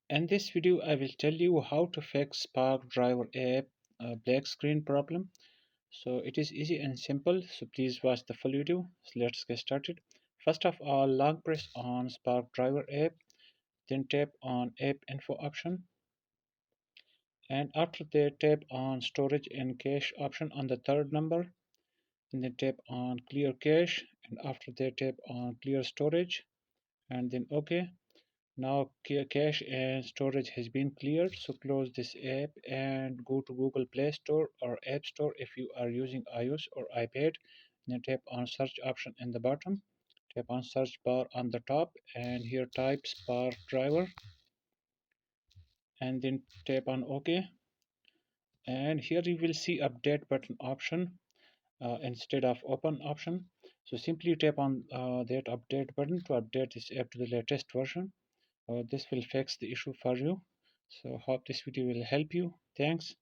In this video, I will tell you how to fix Spark Driver app black screen problem. So it is easy and simple. So please watch the full video. So let's get started. First of all, long press on Spark Driver app, then tap on App Info option, and after that tap on Storage and Cache option on the third number, and then tap on Clear Cache, and after that tap on Clear Storage, and then OK. Now cache and storage has been cleared, so close this app and go to Google Play Store or App Store if you are using iOS or iPad. Then tap on search option in the bottom. Tap on search bar on the top and here type Spark Driver and then tap on OK. And here you will see update button option instead of open option. So simply tap on that update button to update this app to the latest version. This will fix the issue for you. So hope this video will help you. Thanks.